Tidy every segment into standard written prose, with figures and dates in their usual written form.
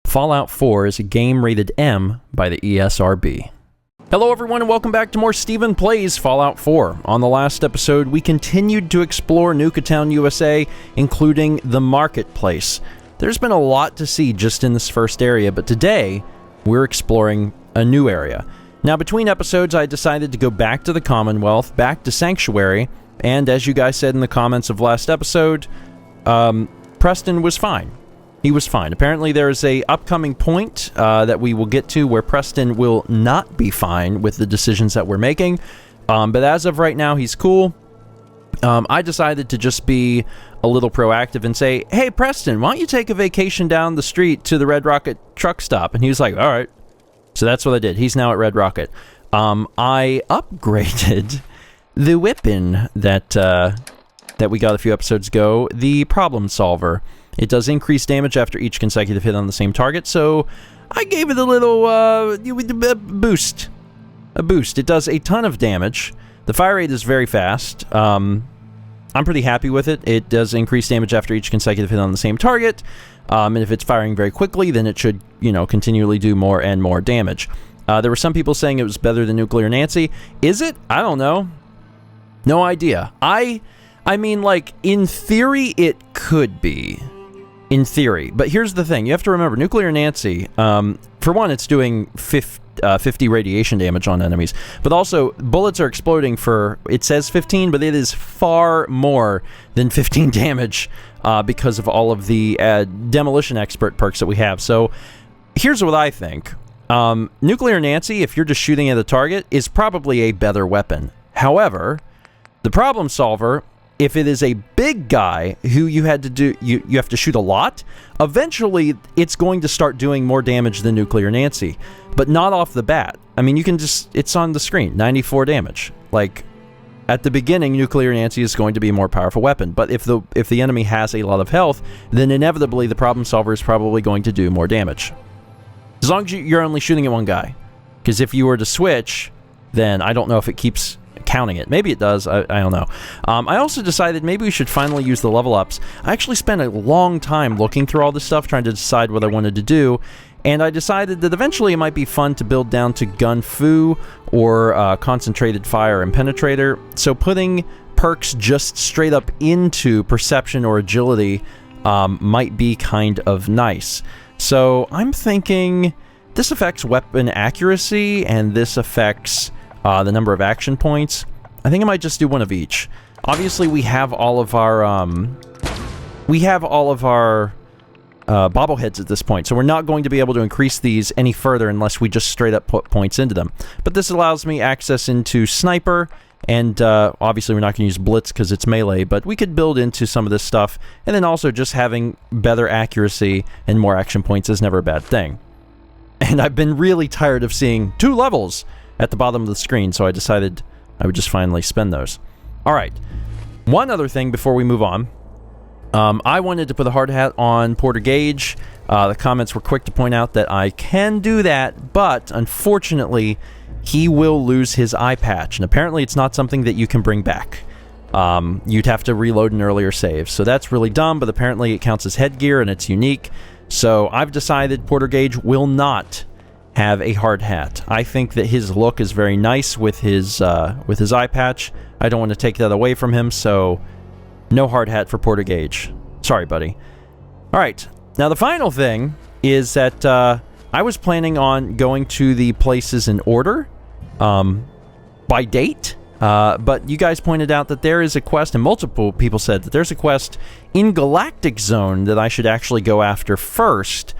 Fallout 4 is a game rated M by the ESRB. Hello everyone and welcome back to more Stephen Plays Fallout 4. On the last episode, we continued to explore Nuka-Town USA, including the marketplace. There's been a lot to see just in this first area, but today, we're exploring a new area. Now, between episodes, I decided to go back to the Commonwealth, back to Sanctuary, and as you guys said in the comments of last episode, Preston was fine. He was fine. Apparently there is a upcoming point that we will get to where Preston will not be fine with the decisions that we're making. But as of right now, he's cool. I decided to just be a little proactive and say, hey, Preston, why don't you take a vacation down the street to the Red Rocket truck stop? And he was like, all right. So that's what I did. He's now at Red Rocket. I upgraded the weapon that we got a few episodes ago, the Problem Solver. It does increase damage after each consecutive hit on the same target, so I gave it a little boost. A boost. It does a ton of damage. The fire rate is very fast. I'm pretty happy with it. It does increase damage after each consecutive hit on the same target, and if it's firing very quickly, then it should, continually do more and more damage. There were some people saying it was better than Nuclear Nancy. Is it? I don't know. No idea. I mean, like, in theory, it could be. In theory. But here's the thing. You have to remember, Nuclear Nancy, for one, it's doing 50 radiation damage on enemies. But also, bullets are exploding for, it says 15, but it is far more than 15 damage because of all of the Demolition Expert perks that we have. So, here's what I think. Nuclear Nancy, if you're just shooting at a target, is probably a better weapon. However, the Problem Solver, if it is a big guy who you had to do, you have to shoot a lot, eventually it's going to start doing more damage than Nuclear Nancy, but not off the bat. I mean, you can just, it's on the screen, 94 damage. Like, at the beginning, Nuclear Nancy is going to be a more powerful weapon, but if the enemy has a lot of health, then inevitably the Problem Solver is probably going to do more damage. As long as you're only shooting at one guy. Because if you were to switch, then I don't know if it keeps counting it. Maybe it does. I don't know. I also decided maybe we should finally use the level ups. I actually spent a long time looking through all this stuff, trying to decide what I wanted to do, and I decided that eventually it might be fun to build down to Gun Fu or Concentrated Fire and Penetrator. So putting perks just straight up into Perception or Agility might be kind of nice. So I'm thinking this affects weapon accuracy and this affects the number of action points. I think I might just do one of each. Obviously, we have all of our bobbleheads at this point, so we're not going to be able to increase these any further unless we just straight up put points into them. But this allows me access into Sniper, and obviously we're not going to use Blitz because it's melee, but we could build into some of this stuff, and then also just having better accuracy and more action points is never a bad thing. And I've been really tired of seeing 2 levels at the bottom of the screen, so I decided I would just finally spend those. Alright, one other thing before we move on. I wanted to put a hard hat on Porter Gage. The comments were quick to point out that I can do that, but unfortunately, he will lose his eye patch, and apparently it's not something that you can bring back. You'd have to reload an earlier save, so that's really dumb, but apparently it counts as headgear and it's unique. So I've decided Porter Gage will not have a hard hat. I think that his look is very nice with his eye patch. I don't want to take that away from him, so no hard hat for Porter Gage. Sorry, buddy. Alright, now the final thing is that I was planning on going to the places in order by date, but you guys pointed out that there is a quest, and multiple people said that there's a quest in Galactic Zone that I should actually go after first,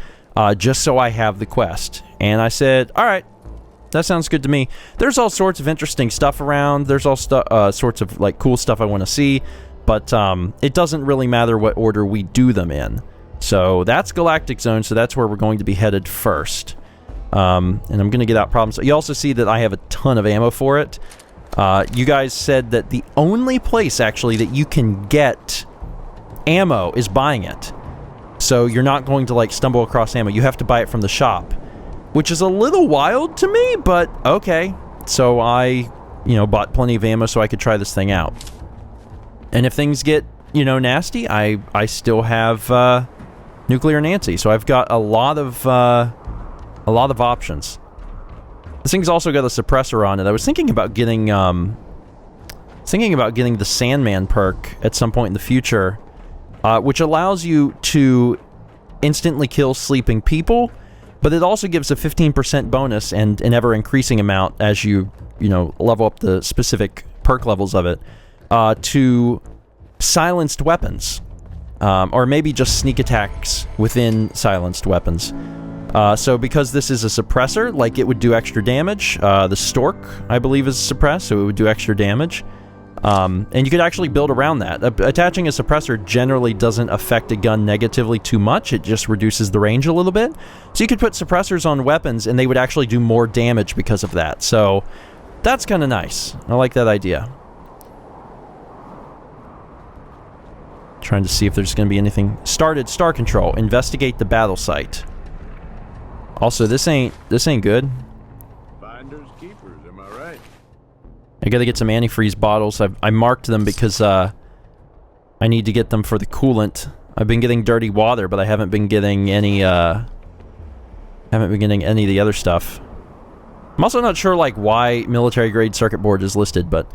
just so I have the quest. And I said, alright, that sounds good to me. There's all sorts of interesting stuff around. There's all sorts of like cool stuff I want to see. But it doesn't really matter what order we do them in. So that's Galactic Zone, so that's where we're going to be headed first. And I'm going to get out problems. You also see that I have a ton of ammo for it. You guys said that the only place, actually, that you can get ammo is buying it. So you're not going to, like, stumble across ammo. You have to buy it from the shop. Which is a little wild to me, but okay. So I, bought plenty of ammo so I could try this thing out. And if things get, nasty, I still have Nuclear Nancy. So I've got a lot of options. This thing's also got a suppressor on it. I was thinking about getting the Sandman perk at some point in the future, which allows you to instantly kill sleeping people, but it also gives a 15% bonus and an ever-increasing amount as you level up the specific perk levels of it, to silenced weapons, or maybe just sneak attacks within silenced weapons. So because this is a suppressor, like, it would do extra damage. The Stork, I believe, is suppressed, so it would do extra damage. And you could actually build around that. Attaching a suppressor generally doesn't affect a gun negatively too much. It just reduces the range a little bit. So you could put suppressors on weapons, and they would actually do more damage because of that. So that's kind of nice. I like that idea. Trying to see if there's going to be anything. Started Star Control. Investigate the battle site. Also, this ain't good. Finders keepers, am I right? I gotta get some antifreeze bottles. I marked them because I need to get them for the coolant. I've been getting dirty water, but I haven't been getting any of the other stuff. I'm also not sure, like, why military grade circuit board is listed, but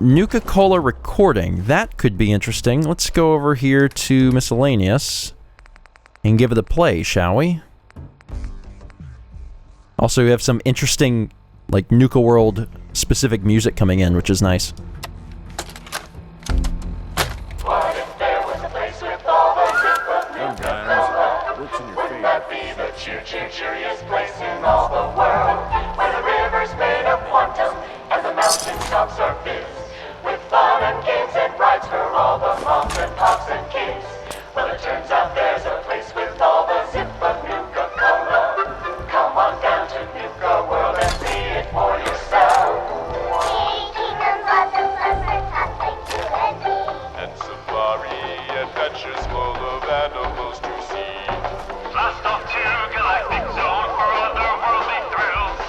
Nuka-Cola recording. That could be interesting. Let's go over here to miscellaneous and give it a play, shall we? Also, we have some interesting, like, Nuka-World specific music coming in, which is nice. What if there was a place with all the different Sometimes, what's in your Wouldn't that be the cheeriest place in all the world? Where the river's made of quantum and the mountain tops are fizz, with fun and games and rides for all the moms and pops and kids. Well, it turns out there's a place with all the zip of Nuka-Cola. Come on down to Nuka-World and see it for yourself. And safari adventures full of animals to see. Blast off to Galactic Zone for otherworldly thrills.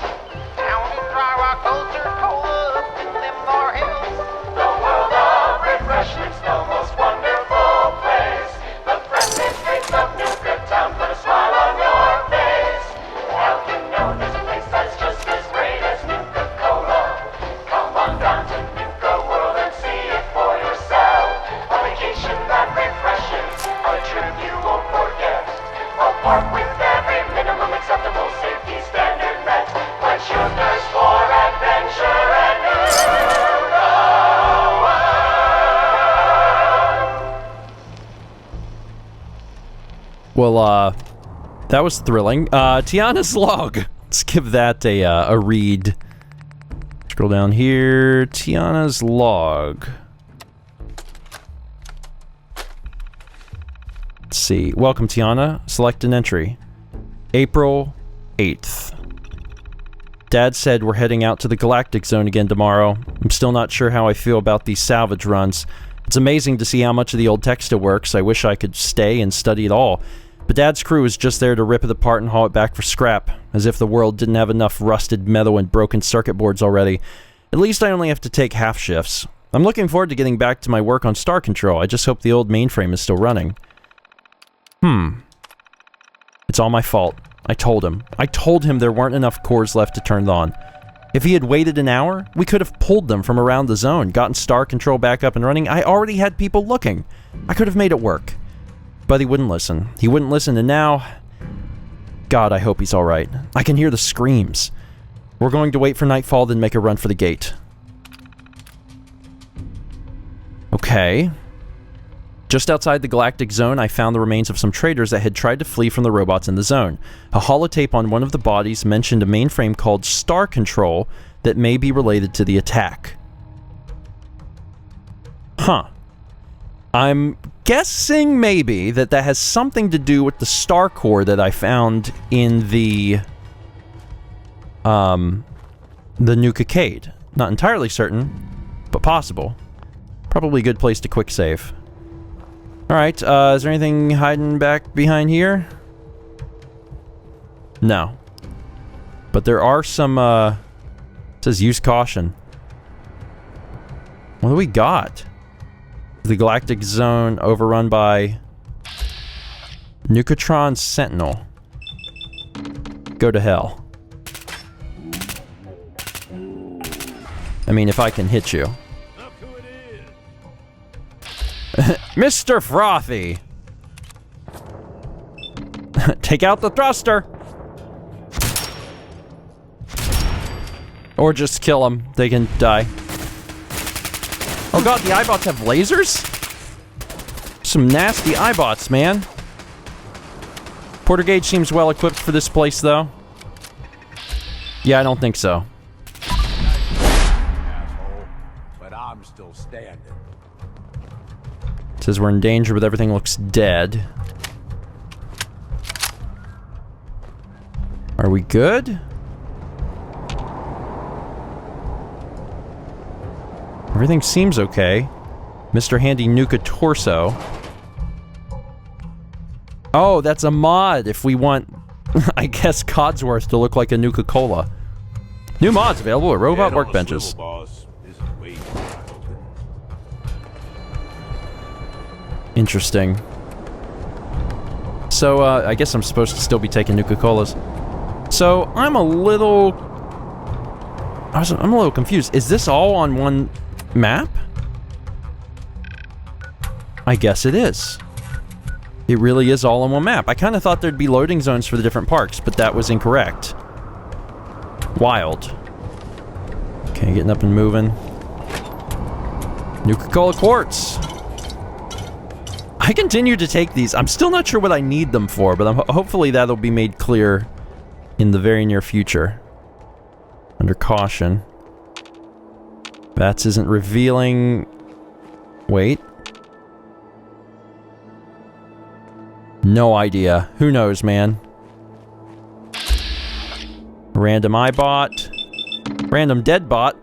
Down in dry rock culture, cola up in them more hills. The world of refreshments, the most wonderful place. The friendly streets of Nuka-Town put a smile on your face. Now you know there's a place that's just as great as Nuka-Cola. Come on down to Nuka-World and see it for yourself. A vacation that refreshes, a trip you won't forget. A park with every minimum acceptable safety standard met. Quench your thirst for adventure and Nuka-World. Well, that was thrilling. Tiana's log. Let's give that a read. Scroll down here. Tiana's log. Let's see. Welcome, Tiana. Select an entry. April 8th. Dad said we're heading out to the Galactic Zone again tomorrow. I'm still not sure how I feel about these salvage runs. It's amazing to see how much of the old tech still works. I wish I could stay and study it all. But Dad's crew is just there to rip it apart and haul it back for scrap, as if the world didn't have enough rusted metal and broken circuit boards already. At least I only have to take half shifts. I'm looking forward to getting back to my work on Star Control. I just hope the old mainframe is still running. It's all my fault. I told him there weren't enough cores left to turn on. If he had waited an hour, we could have pulled them from around the zone, gotten Star Control back up and running. I already had people looking. I could have made it work. But he wouldn't listen. He wouldn't listen, and now... God, I hope he's alright. I can hear the screams. We're going to wait for nightfall, then make a run for the gate. Okay. Just outside the Galactic Zone, I found the remains of some traders that had tried to flee from the robots in the zone. A holotape on one of the bodies mentioned a mainframe called Star Control that may be related to the attack. Huh. I'm guessing maybe that has something to do with the star core that I found in the Nuka-Cade. Not entirely certain, but possible. Probably a good place to quick save. Alright, is there anything hiding back behind here? No. But there are some, it says use caution. What do we got? The Galactic Zone overrun by Nuka-Tron Sentinel. Go to hell. I mean, if I can hit you. Look who it is. Mr. Frothy! Take out the thruster! Or just kill them. They can die. Oh god, the iBots have lasers? Some nasty iBots, man. Porter Gage seems well equipped for this place, though. Yeah, I don't think so. Asshole. But I'm still standing. Says we're in danger, but everything looks dead. Are we good? Everything seems okay. Mr. Handy Nuka Torso. Oh, that's a mod if we want, I guess, Codsworth to look like a Nuka-Cola. New mods available at Robot Workbenches. Interesting. So, I guess I'm supposed to still be taking Nuka-Colas. So, I'm a little confused. Is this all on one map? I guess it is. It really is all on one map. I kind of thought there'd be loading zones for the different parks, but that was incorrect. Wild. Okay, getting up and moving. Nuka-Cola Quartz. I continue to take these. I'm still not sure what I need them for, but hopefully that'll be made clear in the very near future. Under caution. Bats isn't revealing... Wait. No idea. Who knows, man? Random iBot. Random dead bot.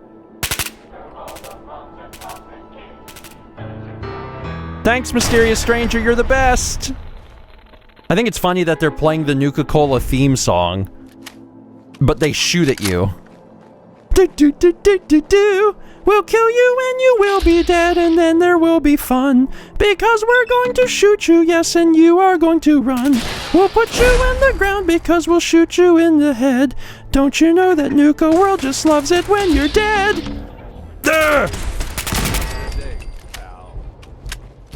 Thanks, mysterious stranger, you're the best! I think it's funny that they're playing the Nuka-Cola theme song, but they shoot at you. Do do do do do do. We'll kill you and you will be dead, and then there will be fun. Because we're going to shoot you, yes, and you are going to run. We'll put you in the ground because we'll shoot you in the head. Don't you know that Nuka-World just loves it when you're dead? Ugh!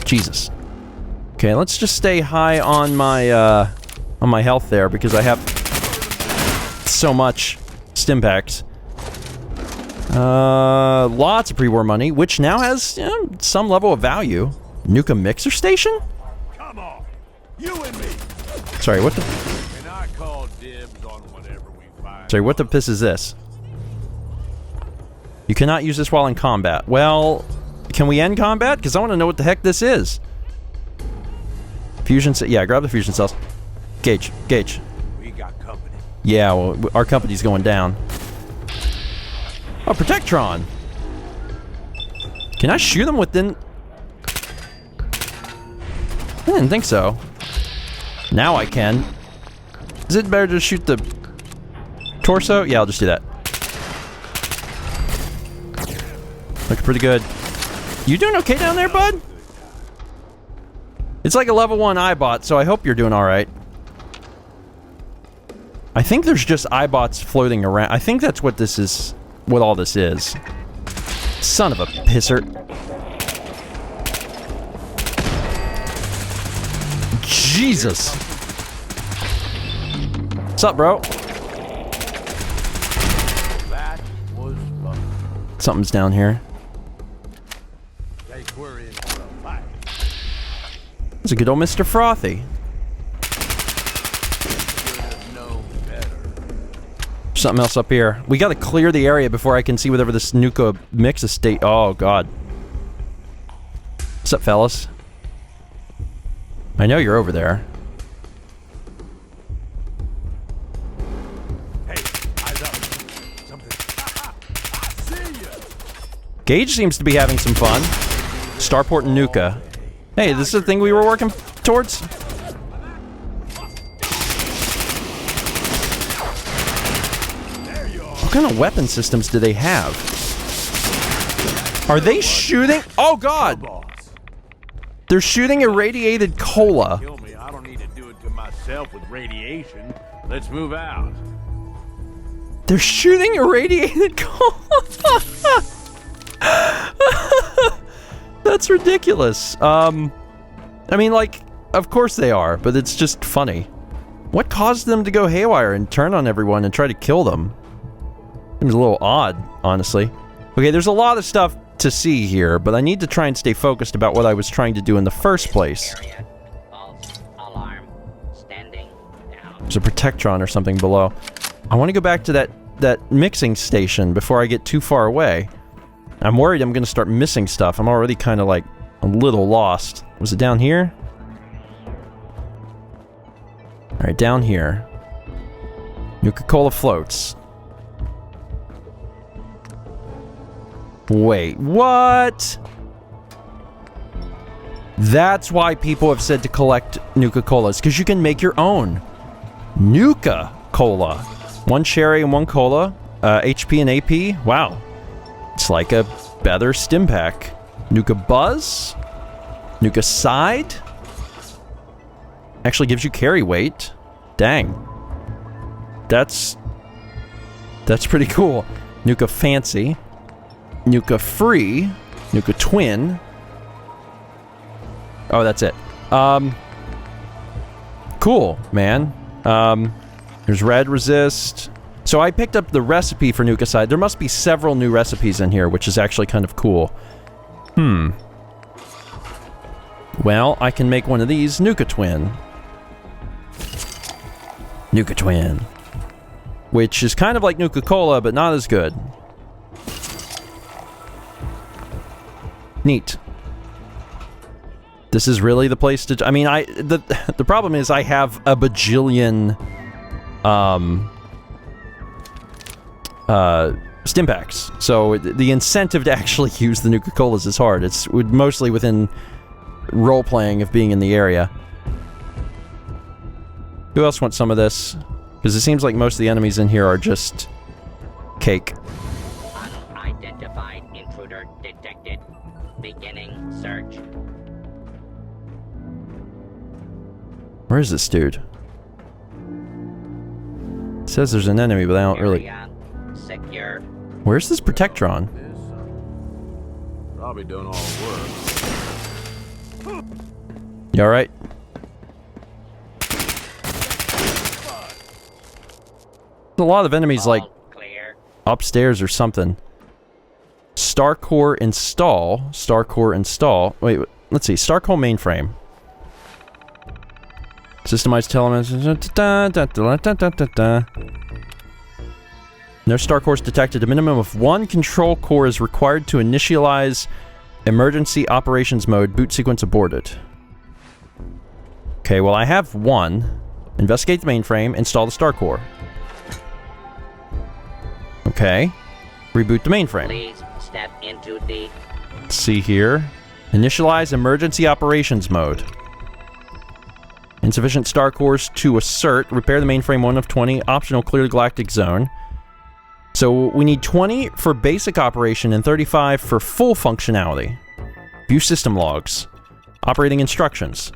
Jesus. Okay, let's just stay high on my health there because I have so much stim packs. Lots of pre-war money, which now has, you know, some level of value. Nuka Mixer Station? Come on, you and me. Sorry, what the... And I call dibs on whatever we find. Sorry, what the piss is this? You cannot use this while in combat. Well, can we end combat? Because I want to know what the heck this is. Fusion... Yeah, grab the fusion cells. Gage. We got company. Yeah, well, our company's going down. Oh, Protectron! Can I shoot them within... I didn't think so. Now I can. Is it better to shoot the torso? Yeah, I'll just do that. Looking pretty good. You doing okay down there, bud? It's like a level 1 iBot, so I hope you're doing alright. I think there's just iBots floating around. I think that's what this is... what all this is. Son of a pisser. Jesus. What's up, bro? That was fun. Something's down here. Like we're in for a fight. There's a good old Mr. Frothy. Should have known better. Something else up here. We gotta clear the area before I can see whatever this Nuka mix estate... Oh, God. What's up, fellas? I know you're over there. Hey, eyes up. Something. I see you. Gage seems to be having some fun. Starport and Nuka. Hey, this is the thing we were working towards? What kind of weapon systems do they have? Are they shooting? Oh, God! Boss. They're shooting irradiated cola. Kill me. I don't need to do it to myself with radiation. Let's move out. They're shooting irradiated cola. That's ridiculous. I mean, like, of course they are, but it's just funny. What caused them to go haywire and turn on everyone and try to kill them? Seems a little odd, honestly. Okay, there's a lot of stuff to see here, but I need to try and stay focused about what I was trying to do in the first place. Area. False alarm. Standing down. There's a Protectron or something below. I want to go back to that mixing station before I get too far away. I'm worried I'm going to start missing stuff. I'm already kind of like a little lost. Was it down here? Alright, down here. Nuka-Cola floats. Wait, what? That's why people have said to collect Nuka-Colas, because you can make your own. Nuka-Cola. One cherry and one cola. HP and AP. Wow. It's like a better stim pack. Nuka Buzz. Nuka Side. Actually gives you carry weight. Dang. That's pretty cool. Nuka Fancy. Nuka Free. Nuka Twin. Oh, that's it. Cool, man. There's Red Resist. So I picked up the recipe for Nuka Side. There must be several new recipes in here, which is actually kind of cool. Well, I can make one of these Nuka Twin. Nuka Twin. Which is kind of like Nuka-Cola, but not as good. Neat. This is really the place to... I mean, the problem is I have a bajillion... stim packs. So the incentive to actually use the Nuka-Colas is hard. It's mostly within role-playing of being in the area. Who else wants some of this? Because it seems like most of the enemies in here are just cake. Unidentified intruder detected. Beginning search. Where is this dude? It says there's an enemy, but I don't really... Area secure. Where's this Protectron? Probably don't all work. You alright? There's a lot of enemies, like, Clear. upstairs or something. Starcore install. Starcore install. Wait, let's see. Starcore mainframe. Systemized elements. No star cores detected. A minimum of one control core is required to initialize emergency operations mode. Boot sequence aborted. Okay, well I have one. Investigate the mainframe. Install the star core. Okay. Reboot the mainframe. Please step into the... Let's see here. Initialize emergency operations mode. Insufficient star cores to assert. Repair the mainframe 1 of 20. Optional, clear the Galactic Zone. So we need 20 for basic operation and 35 for full functionality. View system logs. Operating instructions.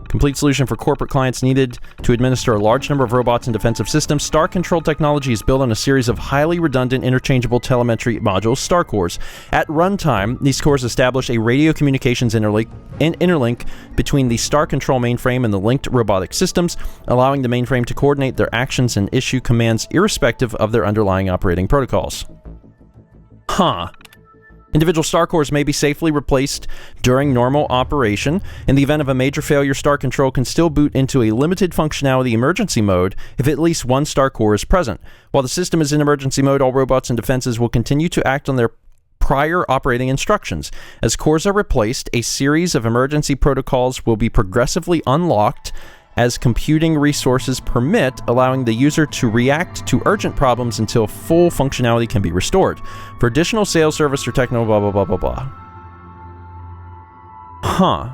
Complete solution for corporate clients needed to administer a large number of robots and defensive systems. Star Control technology is built on a series of highly redundant interchangeable telemetry modules, star cores. At runtime, these cores establish a radio communications interlink between the Star Control mainframe and the linked robotic systems, allowing the mainframe to coordinate their actions and issue commands irrespective of their underlying operating protocols. Huh. Individual star cores may be safely replaced during normal operation. In the event of a major failure, Star Control can still boot into a limited functionality emergency mode if at least one star core is present. While the system is in emergency mode, all robots and defenses will continue to act on their prior operating instructions. As cores are replaced, a series of emergency protocols will be progressively unlocked as computing resources permit, allowing the user to react to urgent problems until full functionality can be restored. For additional sales, service, or techno blah blah blah blah blah. Huh.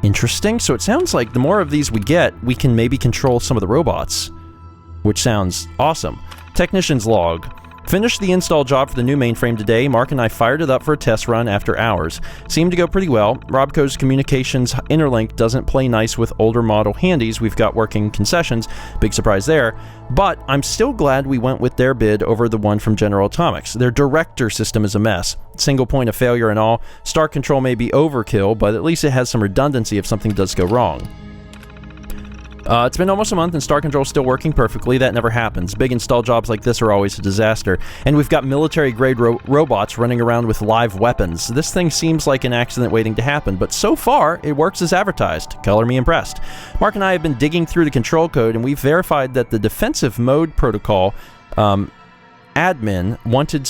Interesting. So it sounds like the more of these we get, we can maybe control some of the robots, which sounds awesome. Technician's log. Finished the install job for the new mainframe today. Mark and I fired it up for a test run after hours. Seemed to go pretty well. Robco's communications interlink doesn't play nice with older model handies we've got working concessions. Big surprise there. But I'm still glad we went with their bid over the one from General Atomics. Their director system is a mess. Single point of failure and all. Start control may be overkill, but at least it has some redundancy if something does go wrong. It's been almost a month and Star Control is still working perfectly. That never happens. Big install jobs like this are always a disaster. And we've got military-grade robots running around with live weapons. This thing seems like an accident waiting to happen, but so far, it works as advertised. Color me impressed. Mark and I have been digging through the control code, and we've verified that the defensive mode protocol admin wanted...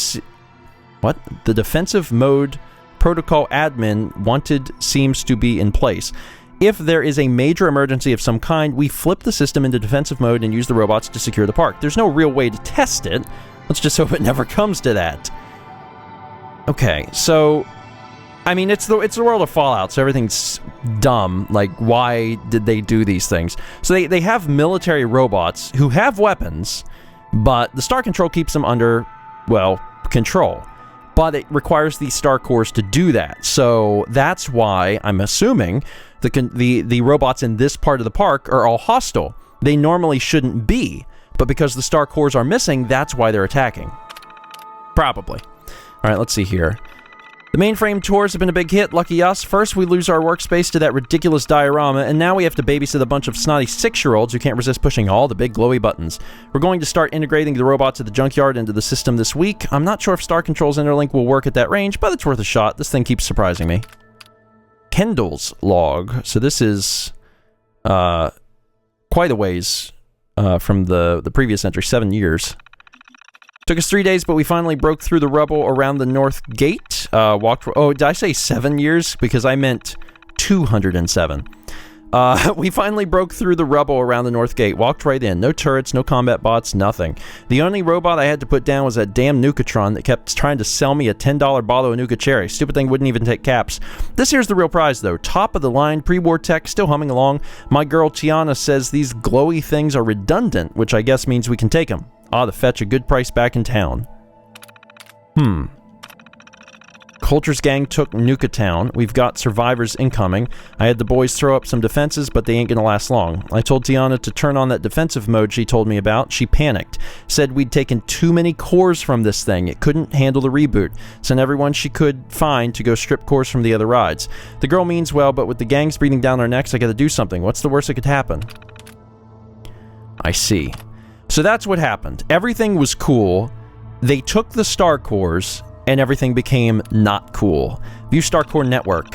The defensive mode protocol admin wanted seems to be in place. If there is a major emergency of some kind, we flip the system into defensive mode and use the robots to secure the park. There's no real way to test it. Let's just hope it never comes to that. Okay, so... I mean, it's the world of Fallout, so everything's dumb. Like, why did they do these things? So they have military robots who have weapons, but the Star Control keeps them under, well, control. But it requires these Star Cores to do that. So that's why, I'm assuming, the robots in this part of the park are all hostile. They normally shouldn't be, but because the Star Cores are missing, that's why they're attacking. Probably. Alright, let's see here. The mainframe tours have been a big hit, lucky us. First, we lose our workspace to that ridiculous diorama, and now we have to babysit a bunch of snotty 6-year-olds who can't resist pushing all the big glowy buttons. We're going to start integrating the robots at the junkyard into the system this week. I'm not sure if Star Control's interlink will work at that range, but it's worth a shot. This thing keeps surprising me. Kendall's log. So this is quite a ways from the previous entry, 7 years. Took us 3 days, but we finally broke through the rubble around the north gate. Oh, did I say 7 years? Because I meant 207. We finally broke through the rubble around the north gate. Walked right in. No turrets, no combat bots, nothing. The only robot I had to put down was that damn Nuka-Tron that kept trying to sell me a $10 bottle of Nuka Cherry. Stupid thing wouldn't even take caps. This here's the real prize, though. Top of the line, pre-war tech, still humming along. My girl Tiana says these glowy things are redundant, which I guess means we can take them. To fetch a good price back in town. Coulter's gang took Nuka-Town. We've got survivors incoming. I had the boys throw up some defenses, but they ain't gonna last long. I told Tiana to turn on that defensive mode she told me about. She panicked. Said we'd taken too many cores from this thing. It couldn't handle the reboot. Sent everyone she could find to go strip cores from the other rides. The girl means well, but with the gangs breathing down our necks, I gotta do something. What's the worst that could happen? I see. So that's what happened. Everything was cool. They took the Star Cores, and everything became not cool. View Star Core Network.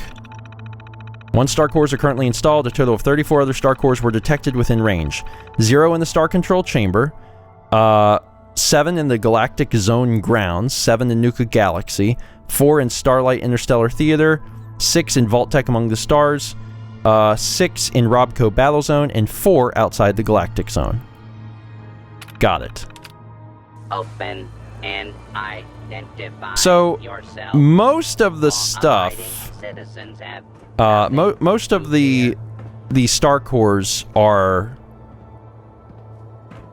1 Star Cores are currently installed. A total of 34 other Star Cores were detected within range. 0 in the Star Control Chamber. 7 in the Galactic Zone grounds. 7 in Nuka Galaxy. 4 in Starlight Interstellar Theater. 6 in Vault-Tec Among the Stars. 6 in Robco Battle Zone. And 4 outside the Galactic Zone. Got it. Open and identify so, yourself. most of the stuff, Citizens have most of the Star Cores are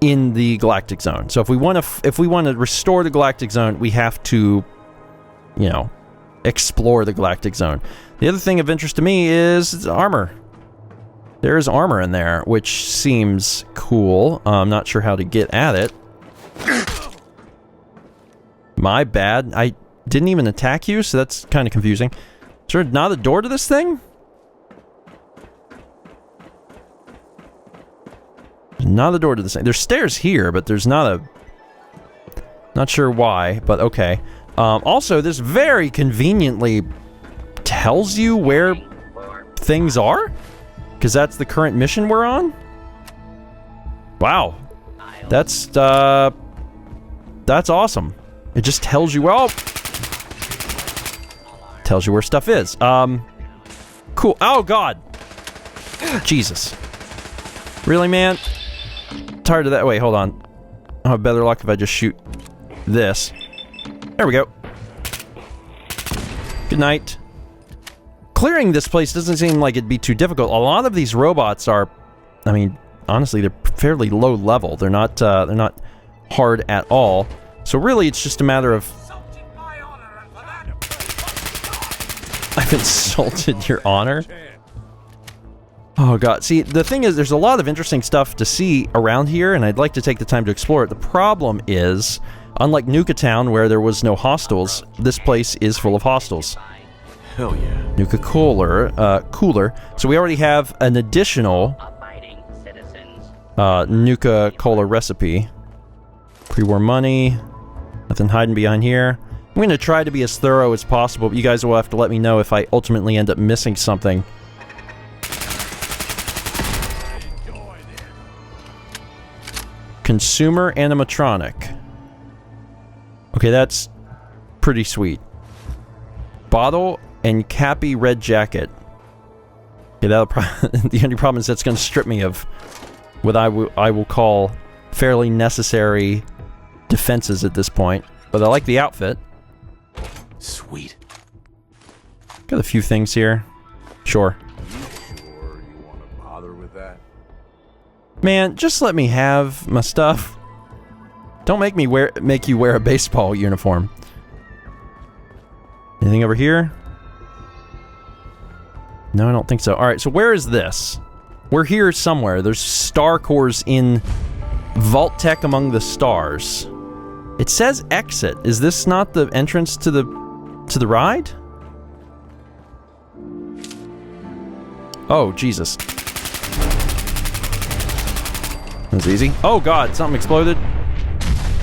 in the Galactic Zone. So if we want to restore the Galactic Zone, we have to, explore the Galactic Zone. The other thing of interest to me is armor. There is armor in there, which seems cool. I'm not sure how to get at it. My bad. I didn't even attack you, so that's kind of confusing. Is there not a door to this thing? There's not a door to this thing. There's stairs here, but there's not a... Not sure why, but okay. Also, this very conveniently tells you where things are? Because that's the current mission we're on? Wow. That's awesome. It just tells you, well... Tells you where stuff is. Cool. Oh, God! Jesus. Really, man? Tired of that. Wait, hold on. I'll have better luck if I just shoot this. There we go. Good night. Clearing this place doesn't seem like it'd be too difficult. A lot of these robots are, I mean, honestly, they're fairly low level. They're not hard at all. So really, it's just a matter of... I've insulted your honor? Oh god, see, the thing is, there's a lot of interesting stuff to see around here, and I'd like to take the time to explore it. The problem is, unlike Nuka-Town, where there was no hostiles, this place is full of hostiles. Hell yeah. Nuka-Cooler, cooler. So we already have an additional Abiding citizens. Nuka-Cola recipe. Pre-war money. Nothing hiding behind here. I'm going to try to be as thorough as possible, but you guys will have to let me know if I ultimately end up missing something. Consumer animatronic. Okay, that's pretty sweet. Bottle and Cappy red jacket. Okay, that'll the only problem is that's going to strip me of what I will call fairly necessary defenses at this point. But I like the outfit. Sweet. Got a few things here. Sure. You sure you want to bother with that? Man, just let me have my stuff. Don't make you wear a baseball uniform. Anything over here? No, I don't think so. Alright, so where is this? We're here somewhere. There's star cores in Vault Tech Among the Stars. It says exit. Is this not the entrance to the ride? Oh, Jesus. That's easy. Oh god, something exploded.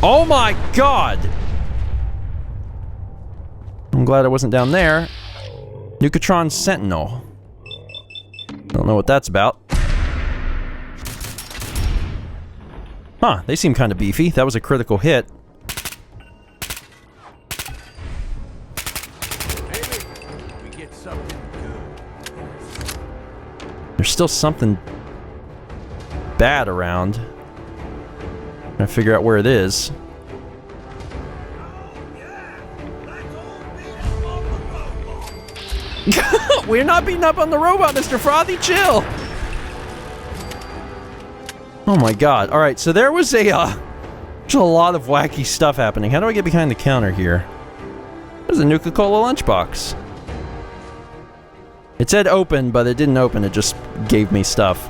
Oh my god! I'm glad I wasn't down there. Nuka-Tron Sentinel. Don't know what that's about. Huh, they seem kind of beefy. That was a critical hit. Maybe we get something good. There's still something bad around. Trying to figure out where it is. We're not beating up on the robot, Mr. Frothy. Chill. Oh my god. Alright, so there was there's a lot of wacky stuff happening. How do I get behind the counter here? There's a Nuka-Cola lunchbox. It said open, but it didn't open. It just gave me stuff.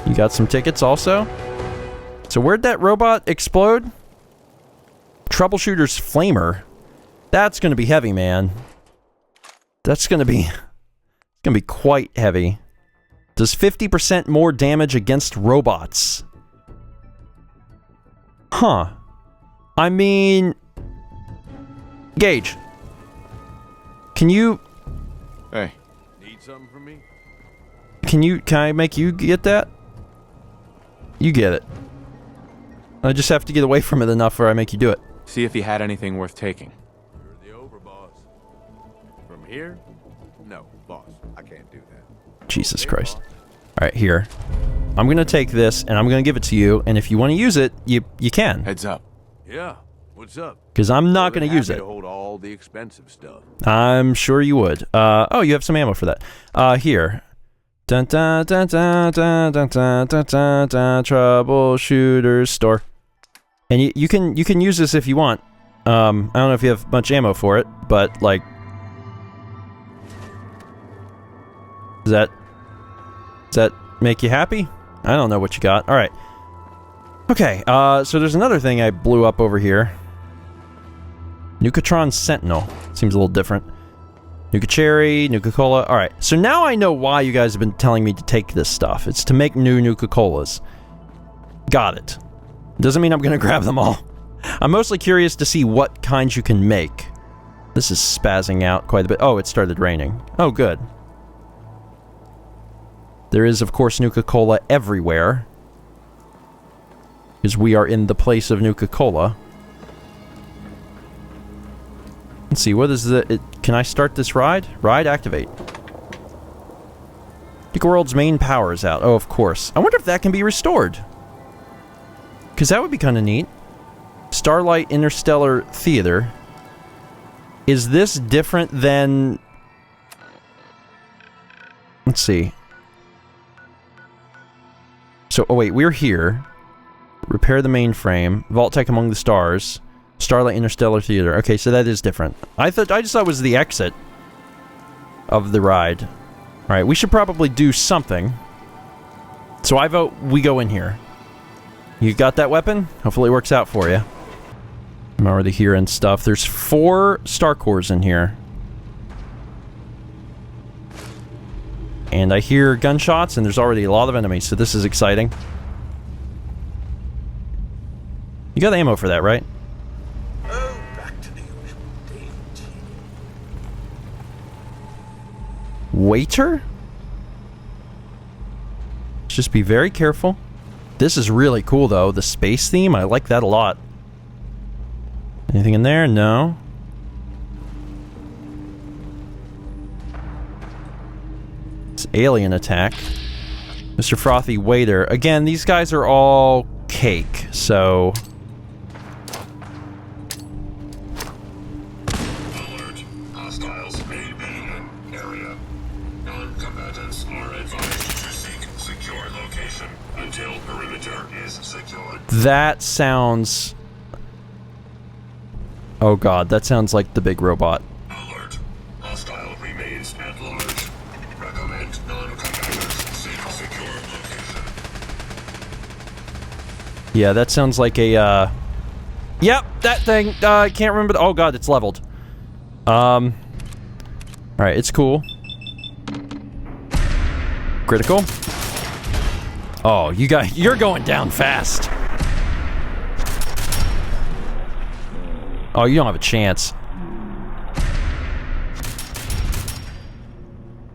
You got some tickets also? So where'd that robot explode? Troubleshooter's flamer. That's gonna be heavy, man. That's gonna be quite heavy. Does 50% more damage against robots. Huh. I mean... Gage. Can you... Hey. Need something from me? Can I make you get that? You get it. I just have to get away from it enough where I make you do it. See if he had anything worth taking. You're the overboss. From here? No, boss. I can't do that. Jesus Okay, Christ. boss. Alright, here. I'm gonna take this, and I'm gonna give it to you, and if you want to use it, you can. Heads up. Yeah. What's up? Because I'm not More than gonna use happy it. to hold all the expensive stuff. I'm sure you would. Oh, you have some ammo for that. Here. Dun dun dun dun dun dun dun dun dun dun. Troubleshooter's store. And you can use this if you want. I don't know if you have much ammo for it, but like, does that make you happy? I don't know what you got. All right. Okay. So there's another thing I blew up over here. Nuka-Tron Sentinel. Seems a little different. Nuka-Cherry, Nuka-Cola. Alright, so now I know why you guys have been telling me to take this stuff. It's to make new Nuka-Colas. Got it. Doesn't mean I'm gonna grab them all. I'm mostly curious to see what kinds you can make. This is spazzing out quite a bit. Oh, it started raining. Oh, good. There is, of course, Nuka-Cola everywhere. Because we are in the place of Nuka-Cola. Let's see, what is the... can I start this ride? Ride activate. Nuka-World's main power is out. Oh, of course. I wonder if that can be restored. Because that would be kind of neat. Starlight Interstellar Theater. Is this different than... let's see. So, oh wait, we're here. Repair the mainframe. Vault Tech Among the Stars. Starlight Interstellar Theater. Okay, so that is different. I just thought it was the exit of the ride. Alright, we should probably do something. So I vote we go in here. You got that weapon? Hopefully it works out for you. I'm already hearing stuff. There's 4 star cores in here. And I hear gunshots, and there's already a lot of enemies, so this is exciting. You got ammo for that, right? Oh, back to the usual dainty. Waiter? Just be very careful. This is really cool, though. The space theme, I like that a lot. Anything in there? No. It's alien attack. Mr. Frothy Waiter. Again, these guys are all cake, so... Alert. Hostiles may be in area. Non-combatants are advised to seek secure location until perimeter is secured. That sounds... Oh god, that sounds like the big robot. Alert. Hostile remains at large. Recommend non-combatants seek secure location. Yeah, that sounds like a, Yep, that thing. I can't remember. Oh god, it's leveled. Alright, it's cool. Critical. Oh, you're going down fast. Oh, you don't have a chance.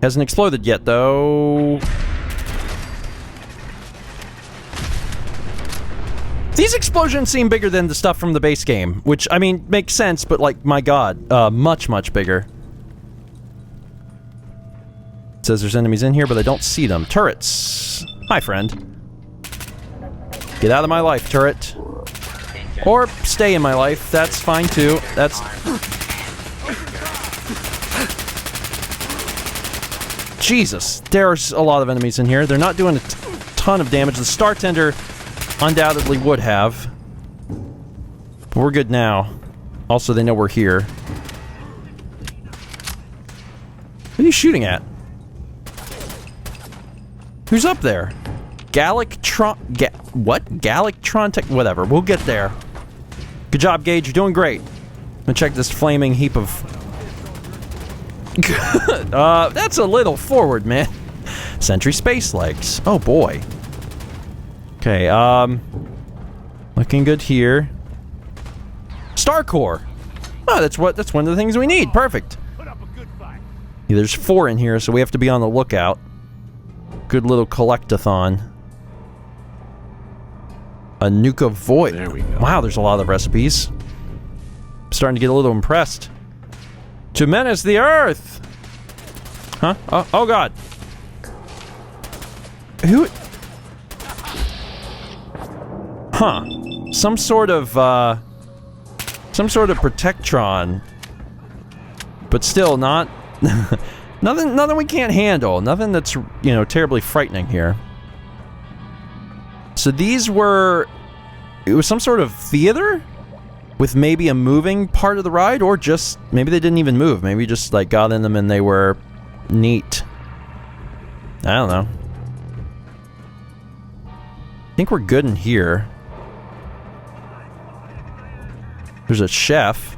Hasn't exploded yet, though. These explosions seem bigger than the stuff from the base game, which, I mean, makes sense, but, like, my god, much, much bigger. It says there's enemies in here, but I don't see them. Turrets. Hi, friend. Get out of my life, turret. Or stay in my life. That's fine, too. That's... Jesus. There's a lot of enemies in here. They're not doing a ton of damage. The Star Tender undoubtedly would have. But we're good now. Also, they know we're here. What are you shooting at? Who's up there? What? Galactron Tech? Whatever. We'll get there. Good job, Gage. You're doing great. I'm gonna check this flaming heap of... that's a little forward, man. Sentry space legs. Oh, boy. Okay, looking good here. Star Core. Oh, that's one of the things we need. Perfect. Yeah, there's 4 in here, so we have to be on the lookout. Good little collectathon. A Nuka-World. There we go. Wow, there's a lot of recipes. I'm starting to get a little impressed. To menace the Earth! Huh? Oh god. Who... Huh. Some sort of Protectron. But still not... nothing we can't handle. Nothing that's, you know, terribly frightening here. So these were... It was some sort of theater? With maybe a moving part of the ride? Or just... Maybe they didn't even move. Maybe just, like, got in them and they were... neat. I don't know. I think we're good in here. There's a chef.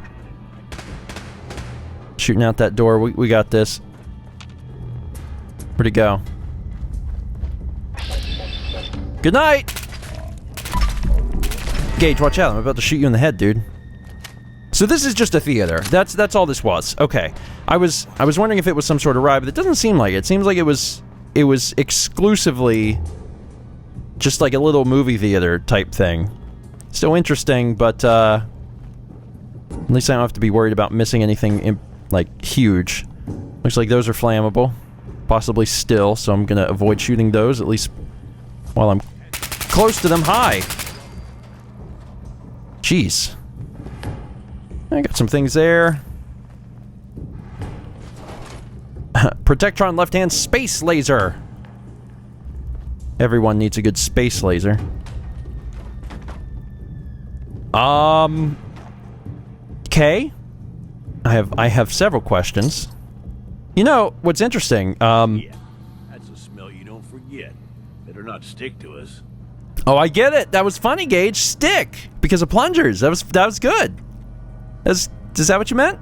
Shooting out that door. We got this. Where'd he go? Good night! Gage, watch out. I'm about to shoot you in the head, dude. So this is just a theater. That's all this was. Okay. I was wondering if it was some sort of ride, but it doesn't seem like it. It seems like it was exclusively just like a little movie theater type thing. Still interesting, but at least I don't have to be worried about missing anything like huge. Looks like those are flammable. Possibly still, so I'm gonna avoid shooting those, at least while I'm close to them. Hi! Jeez. I got some things there. Protectron left-hand space laser. Everyone needs a good space laser. Okay. I have several questions. You know, what's interesting, Yeah, that's a smell you don't forget. Better not stick to us. Oh, I get it. That was funny, Gage. Stick because of plungers. That was good. Is that what you meant?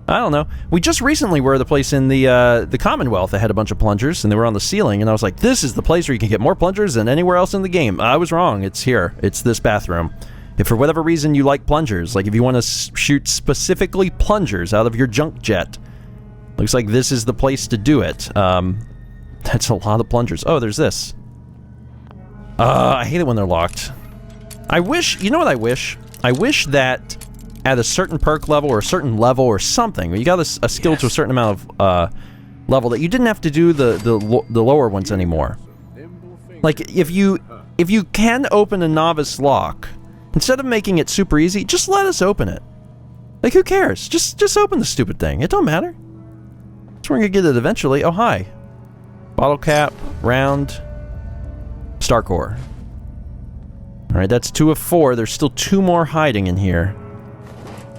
I don't know. We just recently were at the place in the Commonwealth that had a bunch of plungers, and they were on the ceiling, and I was like, this is the place where you can get more plungers than anywhere else in the game. I was wrong. It's here. It's this bathroom. If for whatever reason you like plungers, like if you want to shoot specifically plungers out of your junk jet, looks like this is the place to do it. That's a lot of plungers. Oh, there's this. I hate it when they're locked. I wish, you know what I wish? I wish that at a certain perk level or a certain level or something, when you got a skill to a certain amount of level, that you didn't have to do the lower ones anymore. Like if you can open a novice lock, instead of making it super easy, just let us open it. Like who cares? Just open the stupid thing. It don't matter. So we're gonna get it eventually. Oh hi. Bottle cap, round, star core. Alright, that's 2 of 4. There's still 2 more hiding in here.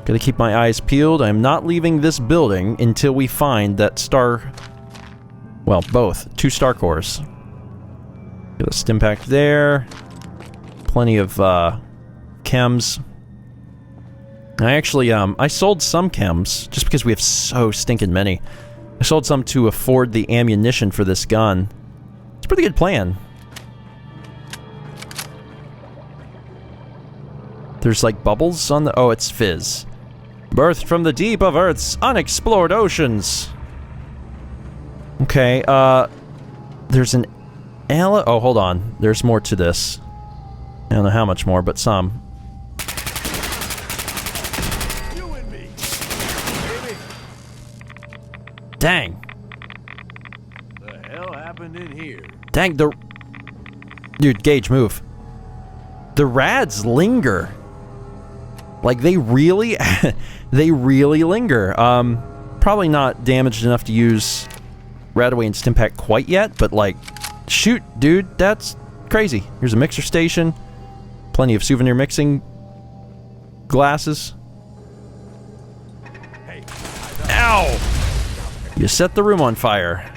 Gotta keep my eyes peeled. I'm not leaving this building until we find that star... Well, both. 2 star cores. Got a stim pack there. Plenty of, chems. I actually, I sold some chems, just because we have so stinking many. I sold some to afford the ammunition for this gun. It's a pretty good plan. There's like bubbles on the... Oh, it's fizz. Birthed from the deep of Earth's unexplored oceans. Okay, there's an... Oh, hold on. There's more to this. I don't know how much more, but some. You and me. Baby. Dang. The hell happened in here? Dang, the... Dude, Gage, move. The rads linger. Like, they really... they really linger. Probably not damaged enough to use Radaway and Stimpack quite yet, but, like, shoot, dude, that's crazy. Here's a mixer station. Plenty of souvenir mixing glasses. Hey. Ow! You set the room on fire.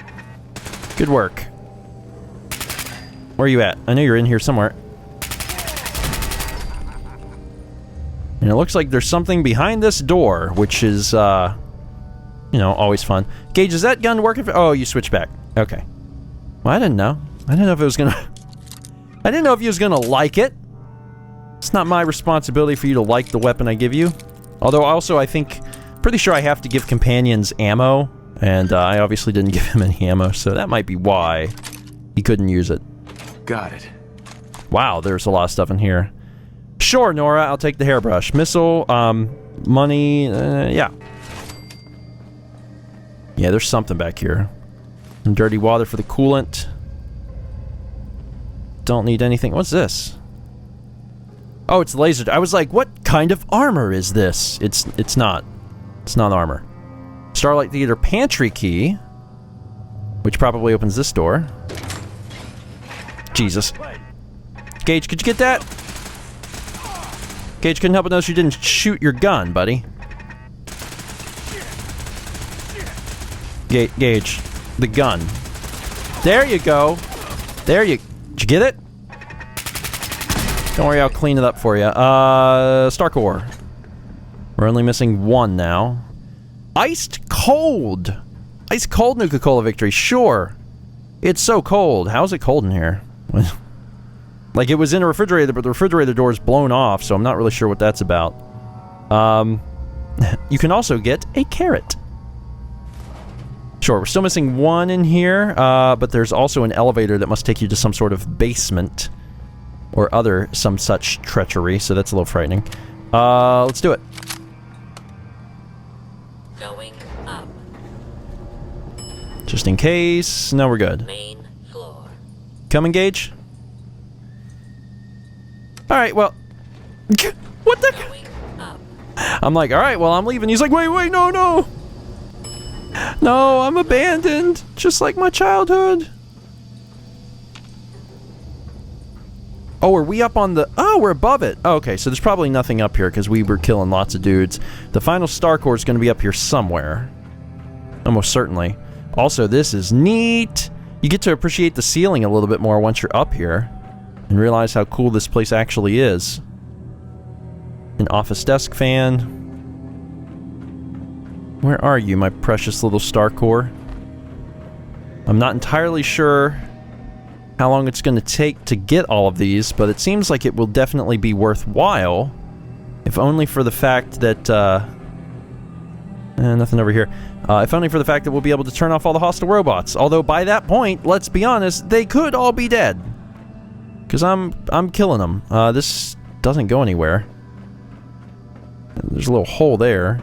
Good work. Where are you at? I know you're in here somewhere. And it looks like there's something behind this door, which is, you know, always fun. Gage, is that gun working for... Oh, you switched back. Okay. Well, I didn't know. I didn't know if it was gonna... I didn't know if you was gonna like it. It's not my responsibility for you to like the weapon I give you. Although, also, I think... Pretty sure I have to give companions ammo. And, I obviously didn't give him any ammo, so that might be why he couldn't use it. Got it. Wow, there's a lot of stuff in here. Sure, Nora, I'll take the hairbrush. Missile, money, yeah. Yeah, there's something back here. Some dirty water for the coolant. Don't need anything. What's this? Oh, it's laser. I was like, what kind of armor is this? It's not. It's not armor. Starlight Theater pantry key, which probably opens this door. Jesus. Gage, could you get that? Gage, couldn't help but notice you didn't shoot your gun, buddy. Gage, the gun. There you go. There you... Did you get it? Don't worry, I'll clean it up for you. Star Core. We're only missing 1 now. Iced cold! Ice cold Nuka-Cola victory, sure. It's so cold. How is it cold in here? Like, it was in a refrigerator, but the refrigerator door is blown off, so I'm not really sure what that's about. You can also get a carrot. Sure, we're still missing 1 in here, but there's also an elevator that must take you to some sort of basement. Or some such treachery, so that's a little frightening. Let's do it. Going up. Just in case. No, we're good. Main floor. Come engage. Alright, well... What the... Going up. I'm like, alright, well, I'm leaving. He's like, wait, no! No, I'm abandoned. Just like my childhood. Oh, are we up on the... Oh, we're above it. Oh, okay, so there's probably nothing up here because we were killing lots of dudes. The final star core is going to be up here somewhere. Almost certainly. Also, this is neat. You get to appreciate the ceiling a little bit more once you're up here and realize how cool this place actually is. An office desk fan. Where are you, my precious little star core? I'm not entirely sure how long it's going to take to get all of these, but it seems like it will definitely be worthwhile, if only for the fact that, nothing over here. If only for the fact that we'll be able to turn off all the hostile robots. Although by that point, let's be honest, they could all be dead. Because I'm killing them. This doesn't go anywhere. There's a little hole there.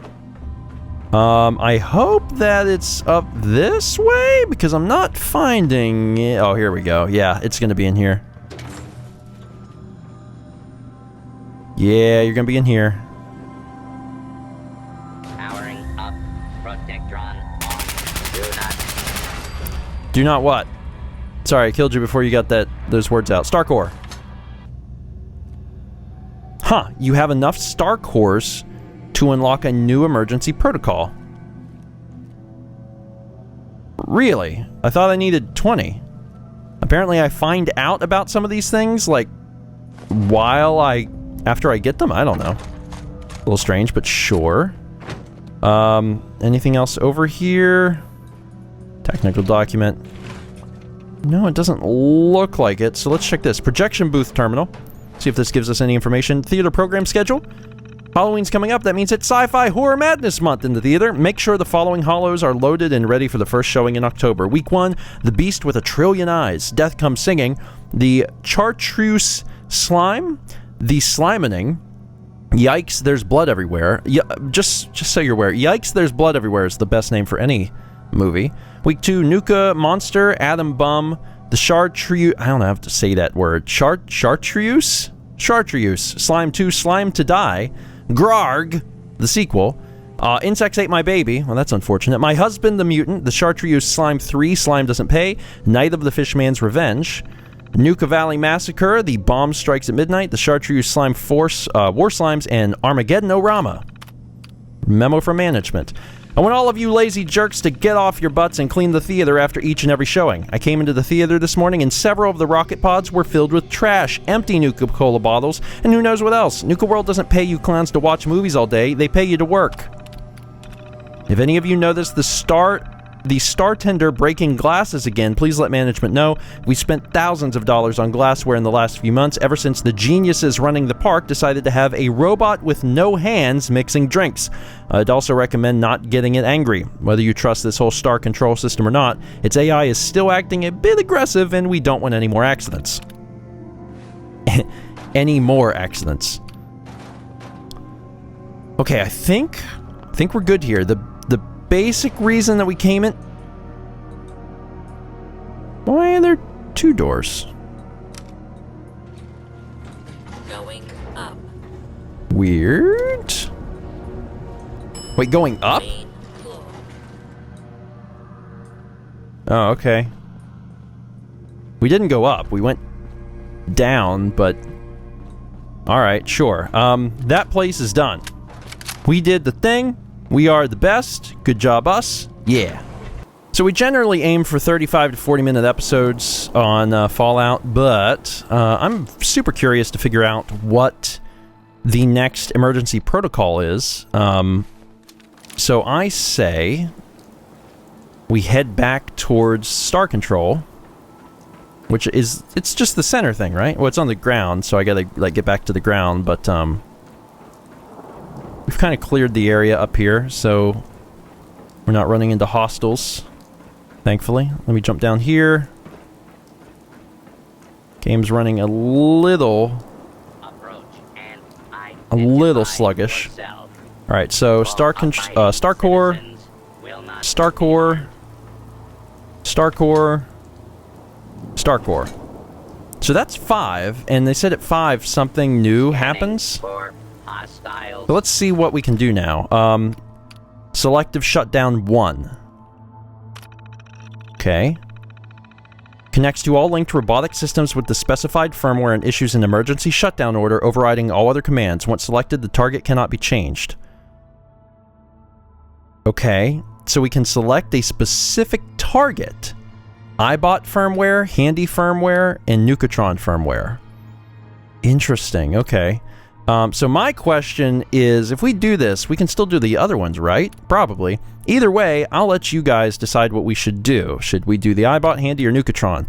I hope that it's up this way, because I'm not finding it. Oh, here we go. Yeah, it's going to be in here. Yeah, you're going to be in here. Powering up. Protectron on. Do not what? Sorry, I killed you before you got those words out. Star core. Huh, you have enough star cores to unlock a new emergency protocol. Really? I thought I needed 20. Apparently I find out about some of these things, like, after I get them? I don't know. A little strange, but sure. Anything else over here? Technical document. No, it doesn't look like it, so let's check this. Projection booth terminal. See if this gives us any information. Theater program schedule. Halloween's coming up. That means it's Sci-Fi Horror Madness Month in the theater. Make sure the following hollows are loaded and ready for the first showing in October. Week 1, The Beast with a Trillion Eyes. Death Comes Singing. The Chartreuse Slime. The Slimening. Yikes, There's Blood Everywhere. Yeah, just so you're aware, Yikes, There's Blood Everywhere is the best name for any movie. Week 2, Nuka, Monster, Atom Bum. The Chartreuse... I don't have to say that word. Chartreuse? Chartreuse. Slime 2, Slime to Die. Grarg, the sequel. Insects Ate My Baby. Well, that's unfortunate. My Husband the Mutant. The Chartreuse Slime 3, Slime Doesn't Pay. Night of the Fishman's Revenge. Nuka Valley Massacre. The Bomb Strikes at Midnight. The Chartreuse Slime Force, War Slimes, and Armageddon-O-Rama. Memo from management. I want all of you lazy jerks to get off your butts and clean the theater after each and every showing. I came into the theater this morning and several of the rocket pods were filled with trash, empty Nuka-Cola bottles, and who knows what else. Nuka-World doesn't pay you clowns to watch movies all day, they pay you to work. If any of you notice the Startender breaking glasses again, please let management know. We spent thousands of dollars on glassware in the last few months, ever since the geniuses running the park decided to have a robot with no hands mixing drinks. I'd also recommend not getting it angry. Whether you trust this whole star control system or not, its AI is still acting a bit aggressive and we don't want any more accidents. Any more accidents. Okay, I think we're good here. The basic reason that we came in... Why are there 2 doors? Going up. Weird. Wait, going up? Oh, okay. We didn't go up. We went down, but... Alright, sure. That place is done. We did the thing. We are the best. Good job, us. Yeah. So we generally aim for 35 to 40-minute episodes on Fallout, but I'm super curious to figure out what the next emergency protocol is. So I say we head back towards Star Control, which is, it's just the center thing, right? Well, it's on the ground, so I gotta, like, get back to the ground, but, we've kind of cleared the area up here, so we're not running into hostiles, thankfully. Let me jump down here. Game's running a little sluggish. Alright, so Star Core, Star Core, Star Core, Star Core. So that's 5, and they said at 5 something new happens. So let's see what we can do now. Selective shutdown 1. Okay. Connects to all linked robotic systems with the specified firmware and issues an emergency shutdown order overriding all other commands. Once selected, the target cannot be changed. Okay, so we can select a specific target. iBot firmware, Handy firmware, and Nuka-Tron firmware. Interesting, okay. So my question is, if we do this, we can still do the other ones, right? Probably. Either way, I'll let you guys decide what we should do. Should we do the iBot, Handy, or Nuka-Tron?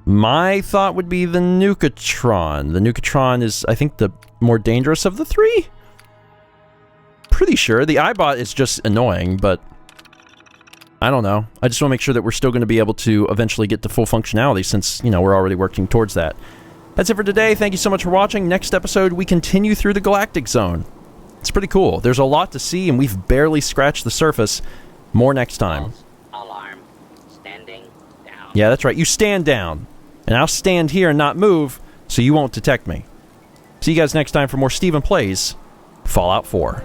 My thought would be the Nuka-Tron. The Nuka-Tron is, I think, the more dangerous of the three? Pretty sure. The iBot is just annoying, but I don't know. I just want to make sure that we're still going to be able to eventually get to full functionality since, you know, we're already working towards that. That's it for today. Thank you so much for watching. Next episode, we continue through the Galactic Zone. It's pretty cool. There's a lot to see, and we've barely scratched the surface. More next time. Alarm. Standing down. Yeah, that's right. You stand down. And I'll stand here and not move, so you won't detect me. See you guys next time for more Stephen Plays Fallout 4.